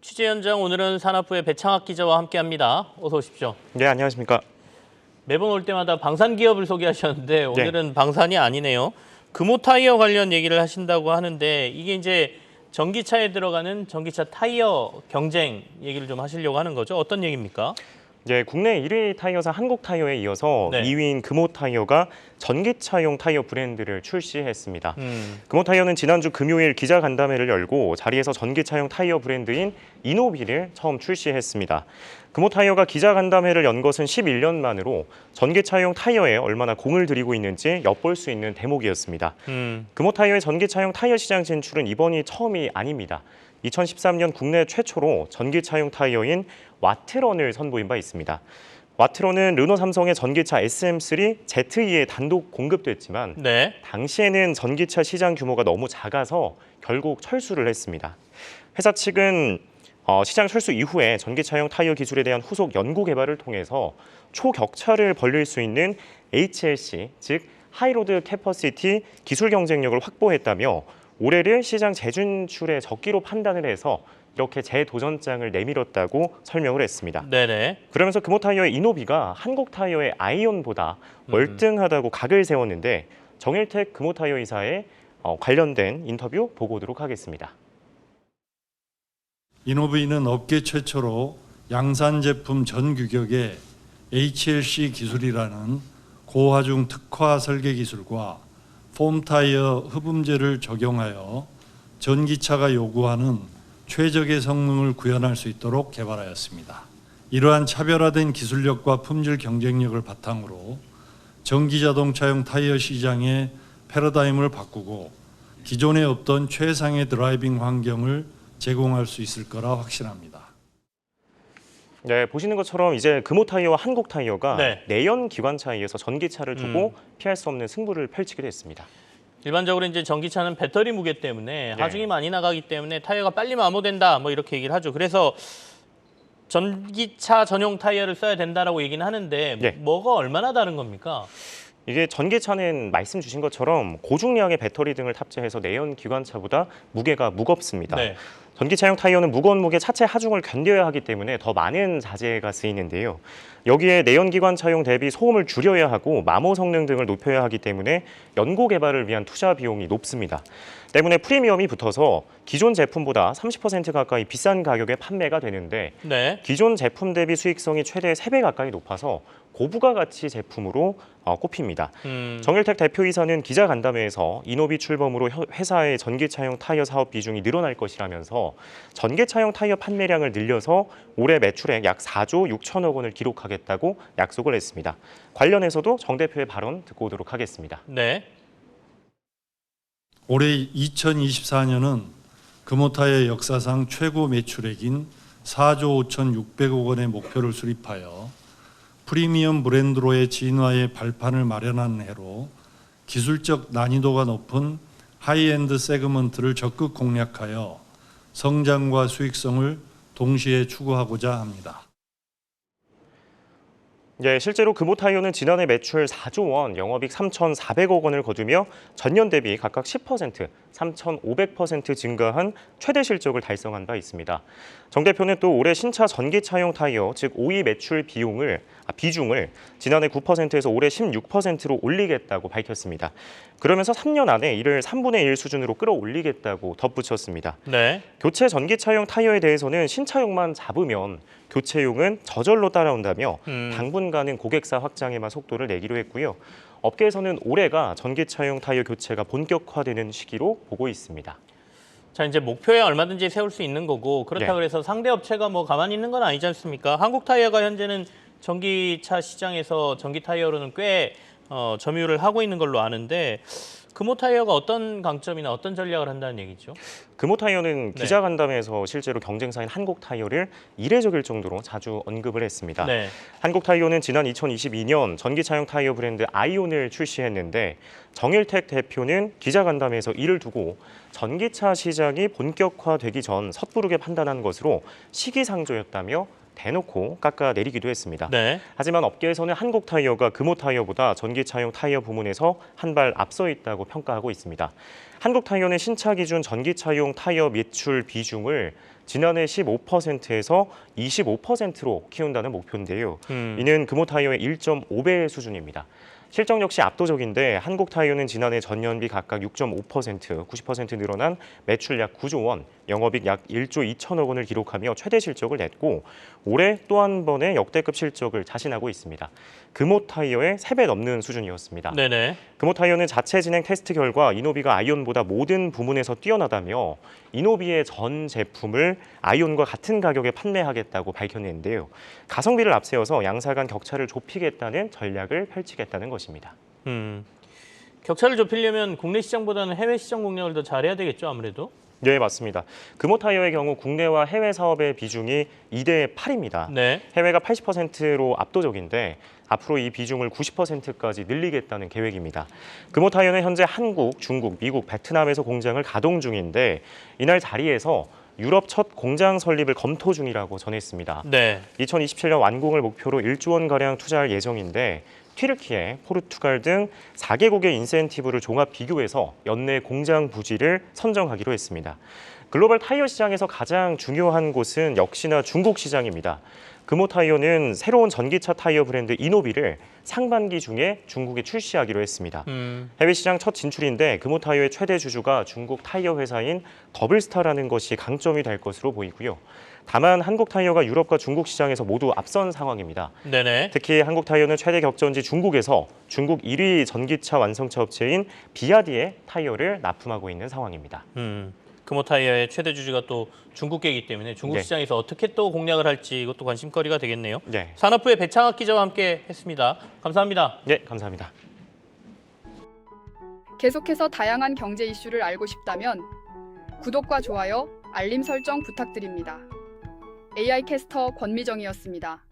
취재 현장 오늘은 산업부의 배창학 기자와 함께합니다. 어서 오십시오. 네, 안녕하십니까. 매번 올 때마다 방산 기업을 소개하셨는데 오늘은 방산이 아니네요. 금호 타이어 관련 얘기를 하신다고 하는데 이게 이제 전기차에 들어가는 전기차 타이어 경쟁 얘기를 좀 하시려고 하는 거죠. 어떤 얘기입니까? 네, 국내 1위 타이어사 한국타이어에 이어서 네. 2위인 금호타이어가 전기차용 타이어 브랜드를 출시했습니다. 음. 금호타이어는 지난주 금요일 기자간담회를 열고 자리에서 전기차용 타이어 브랜드인 이노비를 처음 출시했습니다. 금호타이어가 기자간담회를 연 것은 11년 만으로 전기차용 타이어에 얼마나 공을 들이고 있는지 엿볼 수 있는 대목이었습니다. 금호타이어의 전기차용 타이어 시장 진출은 이번이 처음이 아닙니다. 2013년 국내 최초로 전기차용 타이어인 와트런을 선보인 바 있습니다. 와트런은 르노 삼성의 전기차 SM3 ZE에 단독 공급됐지만 네. 당시에는 전기차 시장 규모가 너무 작아서 결국 철수를 했습니다. 회사 측은 시장 철수 이후에 전기차용 타이어 기술에 대한 후속 연구 개발을 통해서 초격차를 벌릴 수 있는 HLC, 즉 하이로드 캐퍼시티 기술 경쟁력을 확보했다며 올해를 시장 재진출의 적기로 판단을 해서 이렇게 재도전장을 내밀었다고 설명을 했습니다. 네네. 그러면서 금호타이어의 이노비가 한국타이어의 아이온보다 월등하다고 각을 세웠는데 정일택 금호타이어 이사의 관련된 인터뷰 보고 오도록 하겠습니다. 이노비는 업계 최초로 양산 제품 전 규격의 HLC 기술이라는 고하중 특화 설계 기술과 폼 타이어 흡음재를 적용하여 전기차가 요구하는 최적의 성능을 구현할 수 있도록 개발하였습니다. 이러한 차별화된 기술력과 품질 경쟁력을 바탕으로 전기자동차용 타이어 시장의 패러다임을 바꾸고 기존에 없던 최상의 드라이빙 환경을 제공할 수 있을 거라 확신합니다. 네, 보시는 것처럼 이제 금호타이어와 한국타이어가 네. 내연 기관차에 의해서 전기차를 두고 피할 수 없는 승부를 펼치게 됐습니다. 일반적으로 이제 전기차는 배터리 무게 때문에 네. 하중이 많이 나가기 때문에 타이어가 빨리 마모된다 뭐 이렇게 얘기를 하죠. 그래서 전기차 전용 타이어를 써야 된다라고 얘기는 하는데 네. 뭐가 얼마나 다른 겁니까? 이게 전기차는 말씀 주신 것처럼 고중량의 배터리 등을 탑재해서 내연 기관차보다 무게가 무겁습니다. 네. 전기차용 타이어는 무거운 무게 차체 하중을 견뎌야 하기 때문에 더 많은 자재가 쓰이는데요. 여기에 내연기관차용 대비 소음을 줄여야 하고 마모 성능 등을 높여야 하기 때문에 연구 개발을 위한 투자 비용이 높습니다. 때문에 프리미엄이 붙어서 기존 제품보다 30% 가까이 비싼 가격에 판매가 되는데 네. 기존 제품 대비 수익성이 최대 3배 가까이 높아서 고부가 가치 제품으로 꼽힙니다. 정일택 대표이사는 기자간담회에서 이노비 출범으로 회사의 전기차용 타이어 사업 비중이 늘어날 것이라면서 전기차용 타이어 판매량을 늘려서 올해 매출액 약 4조 6천억 원을 기록하겠다고 약속을 했습니다. 관련해서도 정 대표의 발언 듣고 오도록 하겠습니다. 네. 올해 2024년은 금호타이어 역사상 최고 매출액인 4조 5,600억 원의 목표를 수립하여 프리미엄 브랜드로의 진화의 발판을 마련한 해로 기술적 난이도가 높은 하이엔드 세그먼트를 적극 공략하여 성장과 수익성을 동시에 추구하고자 합니다. 네, 실제로 금호타이어는 지난해 매출 4조 원, 영업이익 3,400억 원을 거두며 전년 대비 각각 10%, 3,500% 증가한 최대 실적을 달성한 바 있습니다. 정 대표는 또 올해 신차 전기차용 타이어, 즉 OE 매출 비중을 지난해 9%에서 올해 16%로 올리겠다고 밝혔습니다. 그러면서 3년 안에 이를 3분의 1 수준으로 끌어올리겠다고 덧붙였습니다. 네. 교체 전기차용 타이어에 대해서는 신차용만 잡으면 교체용은 저절로 따라온다며 당분간은 고객사 확장에만 속도를 내기로 했고요. 업계에서는 올해가 전기차용 타이어 교체가 본격화되는 시기로 보고 있습니다. 자, 이제 목표에 얼마든지 세울 수 있는 거고 그렇다고 네. 해서 상대 업체가 뭐 가만히 있는 건 아니지 않습니까? 한국타이어가 현재는 전기차 시장에서 전기 타이어로는 꽤 점유를 하고 있는 걸로 아는데 금호타이어가 어떤 강점이나 어떤 전략을 한다는 얘기죠? 금호타이어는 네. 기자간담회에서 실제로 경쟁사인 한국타이어를 이례적일 정도로 자주 언급을 했습니다. 네. 한국타이어는 지난 2022년 전기차용 타이어 브랜드 아이온을 출시했는데 정일택 대표는 기자간담회에서 이를 두고 전기차 시장이 본격화되기 전 섣부르게 판단한 것으로 시기상조였다며 대놓고 깎아내리기도 했습니다. 네. 하지만 업계에서는 한국타이어가 금호타이어보다 전기차용 타이어 부문에서 한 발 앞서 있다고 평가하고 있습니다. 한국타이어는 신차 기준 전기차용 타이어 매출 비중을 지난해 15%에서 25%로 키운다는 목표인데요. 이는 금호타이어의 1.5배 수준입니다. 실적 역시 압도적인데 한국타이어는 지난해 전년비 각각 6.5%, 90% 늘어난 매출 약 9조 원, 영업이익 약 1조 2천억 원을 기록하며 최대 실적을 냈고 올해 또 한 번의 역대급 실적을 자신하고 있습니다. 금호타이어의 3배 넘는 수준이었습니다. 네네. 금호타이어는 자체 진행 테스트 결과 이노비가 아이온보다 모든 부문에서 뛰어나다며 이노비의 전 제품을 아이온과 같은 가격에 판매하겠다고 밝혔는데요. 가성비를 앞세워서 양사 간 격차를 좁히겠다는 전략을 펼치겠다는 것입니다. 격차를 좁히려면 국내 시장보다는 해외 시장 공략을 더 잘해야 되겠죠, 아무래도? 네, 맞습니다. 금호타이어의 경우 국내와 해외 사업의 비중이 2대 8입니다. 네. 해외가 80%로 압도적인데 앞으로 이 비중을 90%까지 늘리겠다는 계획입니다. 금호타이어는 현재 한국, 중국, 미국, 베트남에서 공장을 가동 중인데 이날 자리에서 유럽 첫 공장 설립을 검토 중이라고 전했습니다. 네. 2027년 완공을 목표로 1조 원가량 투자할 예정인데 튀르키예, 포르투갈 등 4개국의 인센티브를 종합 비교해서 연내 공장 부지를 선정하기로 했습니다. 글로벌 타이어 시장에서 가장 중요한 곳은 역시나 중국 시장입니다. 금호타이어는 새로운 전기차 타이어 브랜드 이노비를 상반기 중에 중국에 출시하기로 했습니다. 해외 시장 첫 진출인데 금호타이어의 최대 주주가 중국 타이어 회사인 더블스타라는 것이 강점이 될 것으로 보이고요. 다만 한국타이어가 유럽과 중국 시장에서 모두 앞선 상황입니다. 네네. 특히 한국타이어는 최대 격전지 중국에서 중국 1위 전기차 완성차 업체인 비아디의 타이어를 납품하고 있는 상황입니다. 금호타이어의 최대 주주가 또 중국계이기 때문에 중국 네. 시장에서 어떻게 또 공략을 할지 이것도 관심거리가 되겠네요. 네. 산업부의 배창학 기자와 함께 했습니다. 감사합니다. 네, 감사합니다. 계속해서 다양한 경제 이슈를 알고 싶다면 구독과 좋아요, 알림 설정 부탁드립니다. AI 캐스터 권미정이었습니다.